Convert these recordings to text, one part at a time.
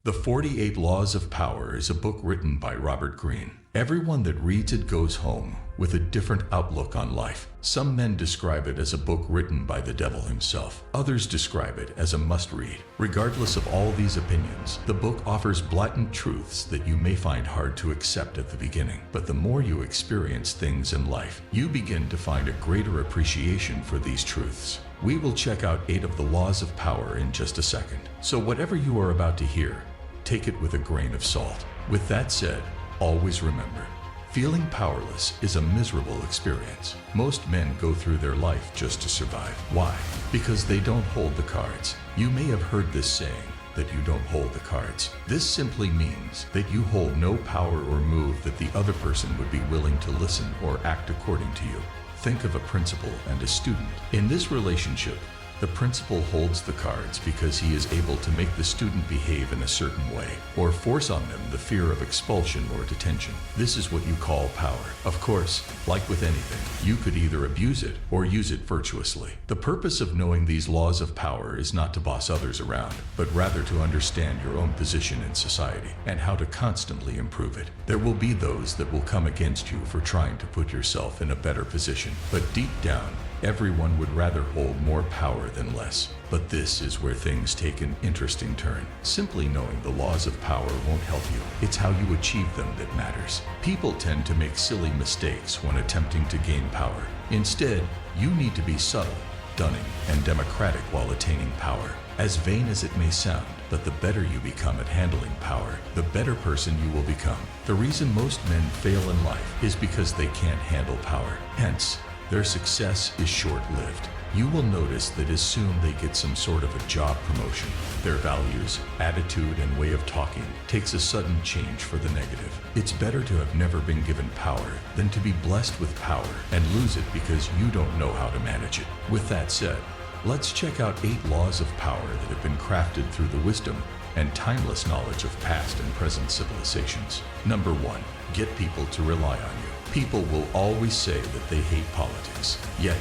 The 48 Laws of Power is a book written by Robert Greene. Everyone that reads it goes home with a different outlook on life. Some men describe it as a book written by the devil himself. Others describe it as a must-read. Regardless of all these opinions, the book offers blatant truths that you may find hard to accept at the beginning. But the more you experience things in life, you begin to find a greater appreciation for these truths. We will check out 8 of the laws of power in just a second. So whatever you are about to hear, take it with a grain of salt. With that said, always remember, feeling powerless is a miserable experience. Most men go through their life just to survive. Why? Because they don't hold the cards. You may have heard this saying, that you don't hold the cards. This simply means that you hold no power or move that the other person would be willing to listen or act according to you. Think of a principal and a student. In this relationship, the principal holds the cards because he is able to make the student behave in a certain way, or force on them the fear of expulsion or detention. This is what you call power. Of course, like with anything, you could either abuse it or use it virtuously. The purpose of knowing these laws of power is not to boss others around, but rather to understand your own position in society and how to constantly improve it. There will be those that will come against you for trying to put yourself in a better position, but deep down, everyone would rather hold more power than less. But this is where things take an interesting turn. Simply knowing the laws of power won't help you. It's how you achieve them that matters. People tend to make silly mistakes when attempting to gain power. Instead, you need to be subtle, cunning, and democratic while attaining power. As vain as it may sound, but the better you become at handling power, the better person you will become. The reason most men fail in life is because they can't handle power. Hence, their success is short-lived. You will notice that as soon they get some sort of a job promotion, their values, attitude, and way of talking takes a sudden change for the negative. It's better to have never been given power than to be blessed with power and lose it because you don't know how to manage it. With that said, let's check out 8 laws of power that have been crafted through the wisdom and timeless knowledge of past and present civilizations. Number 1, get people to rely on you. People will always say that they hate politics, yet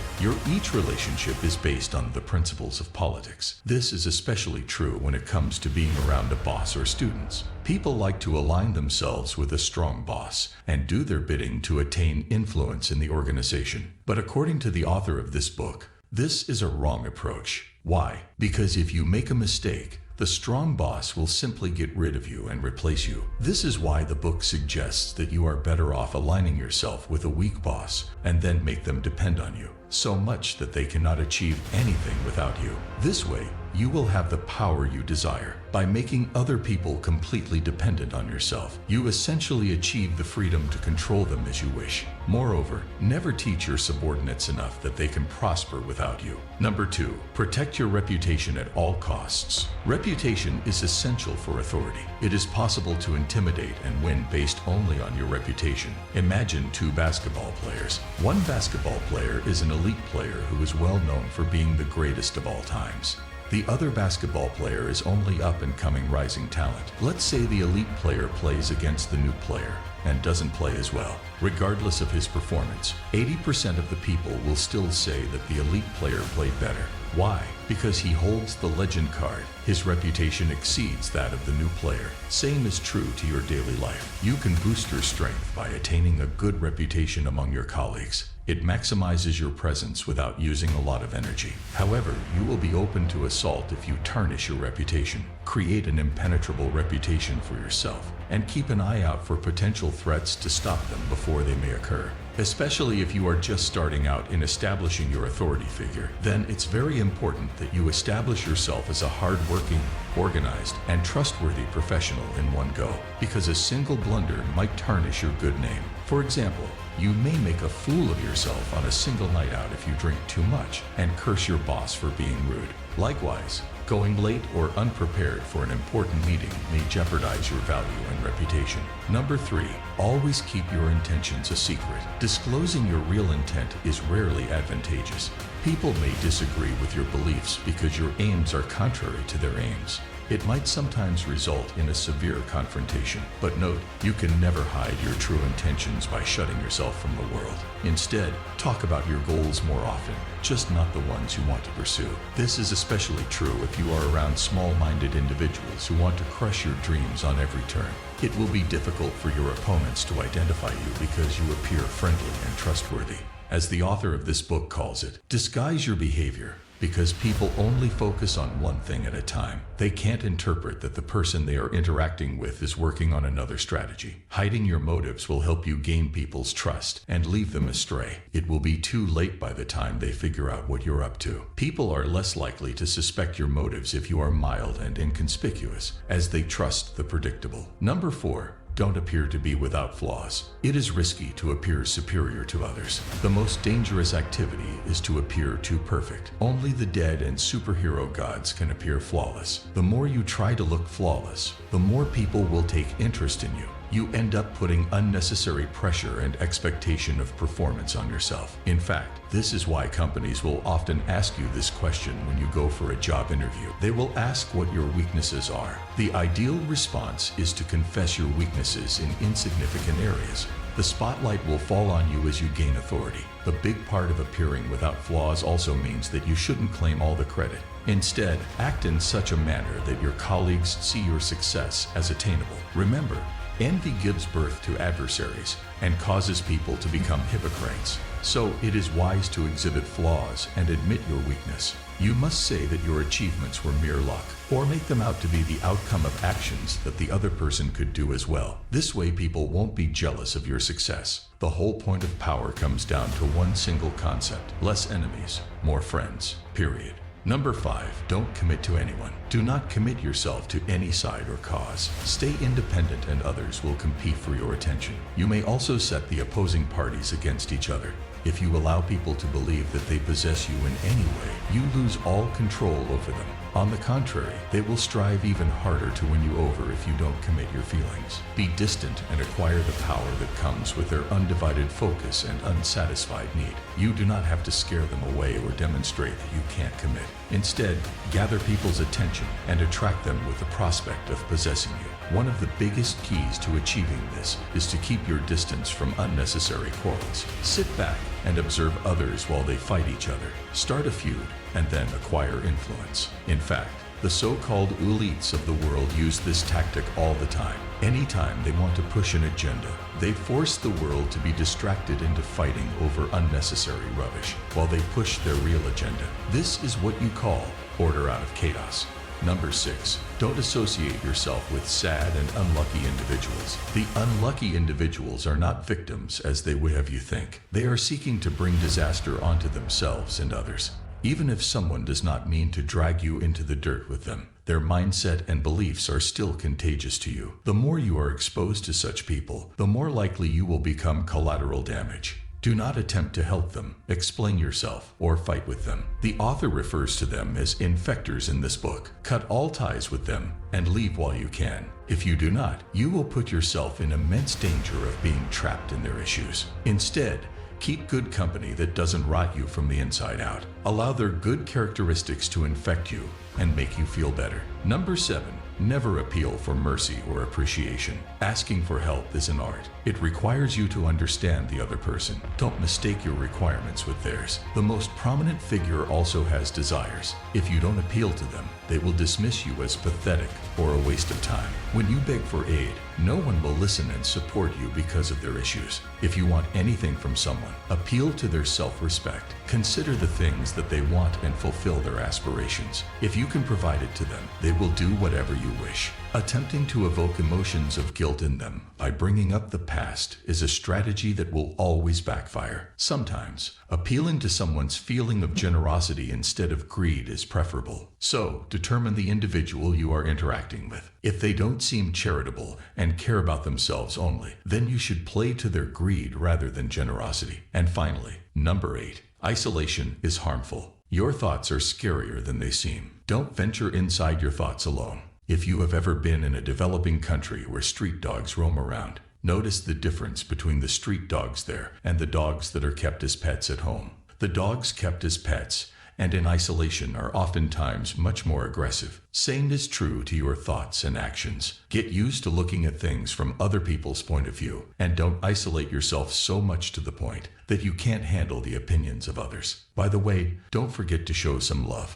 each relationship is based on the principles of politics. This is especially true when it comes to being around a boss or students. People like to align themselves with a strong boss and do their bidding to attain influence in the organization. But according to the author of this book, this is a wrong approach. Why? Because if you make a mistake, the strong boss will simply get rid of you and replace you. This is why the book suggests that you are better off aligning yourself with a weak boss and then make them depend on you, so much that they cannot achieve anything without you. This way, you will have the power you desire. By making other people completely dependent on yourself, you essentially achieve the freedom to control them as you wish. Moreover, never teach your subordinates enough that they can prosper without you. Number 2, protect your reputation at all costs. Reputation is essential for authority. It is possible to intimidate and win based only on your reputation. Imagine 2 basketball players. One basketball player is an elite player who is well known for being the greatest of all times. The other basketball player is only up-and-coming rising talent. Let's say the elite player plays against the new player and doesn't play as well. Regardless of his performance, 80% of the people will still say that the elite player played better. Why? Because he holds the legend card. His reputation exceeds that of the new player. Same is true to your daily life. You can boost your strength by attaining a good reputation among your colleagues. It maximizes your presence without using a lot of energy. However, you will be open to assault if you tarnish your reputation. Create an impenetrable reputation for yourself and keep an eye out for potential threats to stop them before they may occur. Especially if you are just starting out in establishing your authority figure, then it's very important that you establish yourself as a hard-working, organized, and trustworthy professional in one go, because a single blunder might tarnish your good name. For example, you may make a fool of yourself on a single night out if you drink too much and curse your boss for being rude. Likewise, going late or unprepared for an important meeting may jeopardize your value and reputation. Number 3, always keep your intentions a secret. Disclosing your real intent is rarely advantageous. People may disagree with your beliefs because your aims are contrary to their aims. It might sometimes result in a severe confrontation, but note, you can never hide your true intentions by shutting yourself from the world. Instead, talk about your goals more often, just not the ones you want to pursue. This is especially true if you are around small-minded individuals who want to crush your dreams on every turn. It will be difficult for your opponents to identify you because you appear friendly and trustworthy. As the author of this book calls it, disguise your behavior, because people only focus on one thing at a time. They can't interpret that the person they are interacting with is working on another strategy. Hiding your motives will help you gain people's trust and leave them astray. It will be too late by the time they figure out what you're up to. People are less likely to suspect your motives if you are mild and inconspicuous, as they trust the predictable. Number 4. Don't appear to be without flaws. It is risky to appear superior to others. The most dangerous activity is to appear too perfect. Only the dead and superhero gods can appear flawless. The more you try to look flawless, the more people will take interest in you. You end up putting unnecessary pressure and expectation of performance on yourself. In fact, this is why companies will often ask you this question when you go for a job interview. They will ask what your weaknesses are. The ideal response is to confess your weaknesses in insignificant areas. The spotlight will fall on you as you gain authority. The big part of appearing without flaws also means that you shouldn't claim all the credit. Instead, act in such a manner that your colleagues see your success as attainable. Remember, envy gives birth to adversaries and causes people to become hypocrites. So it is wise to exhibit flaws and admit your weakness. You must say that your achievements were mere luck, or make them out to be the outcome of actions that the other person could do as well. This way people won't be jealous of your success. The whole point of power comes down to one single concept: less enemies, more friends, period. Number 5. Don't commit to anyone. Do not commit yourself to any side or cause. Stay independent and others will compete for your attention. You may also set the opposing parties against each other. If you allow people to believe that they possess you in any way, you lose all control over them. On the contrary, they will strive even harder to win you over if you don't commit your feelings. Be distant and acquire the power that comes with their undivided focus and unsatisfied need. You do not have to scare them away or demonstrate that you can't commit. Instead, gather people's attention and attract them with the prospect of possessing you. One of the biggest keys to achieving this is to keep your distance from unnecessary quarrels. Sit back and observe others while they fight each other. Start a feud and then acquire influence. In fact, the so-called elites of the world use this tactic all the time. Anytime they want to push an agenda, they force the world to be distracted into fighting over unnecessary rubbish while they push their real agenda. This is what you call order out of chaos. Number 6. Don't associate yourself with sad and unlucky individuals. The unlucky individuals are not victims as they would have you think. They are seeking to bring disaster onto themselves and others. Even if someone does not mean to drag you into the dirt with them, their mindset and beliefs are still contagious to you. The more you are exposed to such people, the more likely you will become collateral damage. Do not attempt to help them, explain yourself, or fight with them. The author refers to them as infectors in this book. Cut all ties with them and leave while you can. If you do not, you will put yourself in immense danger of being trapped in their issues. Instead, keep good company that doesn't rot you from the inside out. Allow their good characteristics to infect you and make you feel better. Number 7. Never appeal for mercy or appreciation. Asking for help is an art. It requires you to understand the other person. Don't mistake your requirements with theirs. The most prominent figure also has desires. If you don't appeal to them, they will dismiss you as pathetic or a waste of time. When you beg for aid, no one will listen and support you because of their issues. If you want anything from someone, appeal to their self-respect. Consider the things that they want and fulfill their aspirations. If you can provide it to them, they will do whatever you wish. Attempting to evoke emotions of guilt in them by bringing up the past is a strategy that will always backfire. Sometimes, appealing to someone's feeling of generosity instead of greed is preferable. So, determine the individual you are interacting with. If they don't seem charitable and care about themselves only, then you should play to their greed rather than generosity. And finally, number 8. Isolation is harmful. Your thoughts are scarier than they seem. Don't venture inside your thoughts alone. If you have ever been in a developing country where street dogs roam around, notice the difference between the street dogs there and the dogs that are kept as pets at home. The dogs kept as pets and in isolation are oftentimes much more aggressive. Same is true to your thoughts and actions. Get used to looking at things from other people's point of view, and don't isolate yourself so much to the point that you can't handle the opinions of others. By the way, don't forget to show some love.